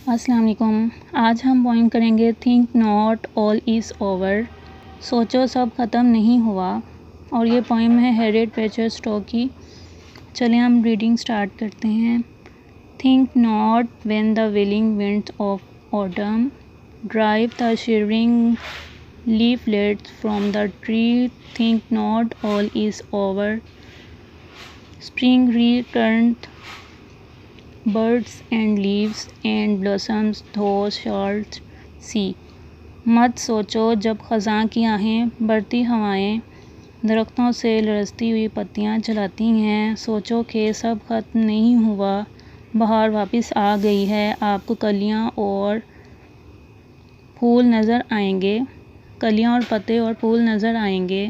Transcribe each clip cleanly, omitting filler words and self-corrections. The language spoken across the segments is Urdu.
السلام علیکم۔ آج ہم پوئم کریں گے think not all is over, سوچو سب ختم نہیں ہوا، اور یہ پوئم ہے ہیریٹ بیچر اسٹو کی۔ چلیں ہم ریڈنگ سٹارٹ کرتے ہیں۔ Think not when the wailing winds of autumn drive the shivering leaflets from the tree, think not all is over. Spring returned, birds and leaves and blossoms thou shalt see. مت سوچو جب خزاں کی آہیں بڑھتی ہوائیں درختوں سے لرزتی ہوئی پتیاں جلاتی ہیں، سوچو کہ سب ختم نہیں ہوا، بہار واپس آ گئی ہے، آپ کو کلیاں اور پھول نظر آئیں گے، کلیاں اور پتے اور پھول نظر آئیں گے۔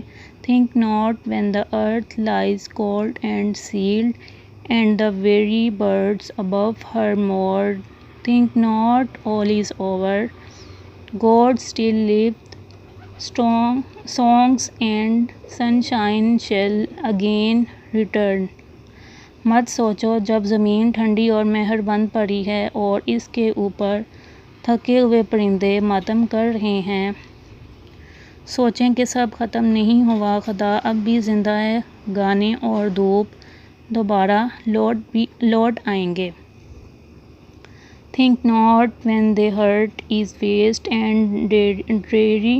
Think not when the earth lies cold and sealed, and the very birds above her mourn. Think not all is over. God still liveth, songs and sunshine shall again return. مت سوچو جب زمین ٹھنڈی اور مہر بند پڑی ہے اور اس کے اوپر تھکے ہوئے پرندے ماتم کر رہے ہیں، سوچیں کہ سب ختم نہیں ہوا، خدا اب بھی زندہ ہے، گانے اور دھوپ دوبارہ لوٹ آئیں گے۔ Think not when the heart is vast and dreary,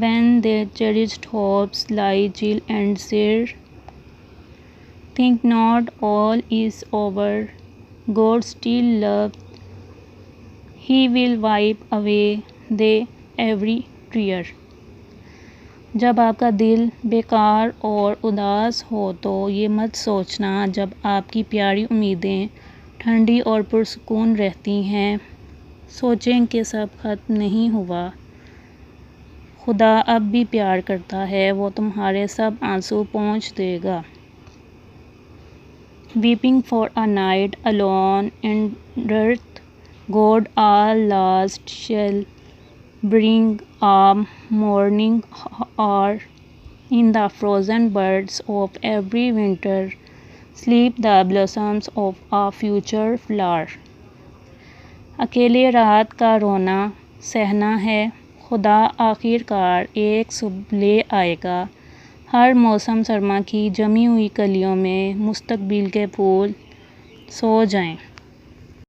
when the cherished hopes lie chill and sere. Think not all is over, God still loves, He will wipe away the every tear. جب آپ کا دل بیکار اور اداس ہو تو یہ مت سوچنا، جب آپ کی پیاری امیدیں ٹھنڈی اور پرسکون رہتی ہیں، سوچیں کہ سب ختم نہیں ہوا، خدا اب بھی پیار کرتا ہے، وہ تمہارے سب آنسو پونچھ دے گا۔ Weeping for a night alone in earth, God at last shall bring a morning hour. In the frozen buds of every winter sleep the blossoms of a future flower. اکیلے رات کا رونا سہنا ہے، خدا آخر کار ایک صبح لے آئے گا، ہر موسم سرما کی جمی ہوئی کلیوں میں مستقبل کے پھول سو جائیں۔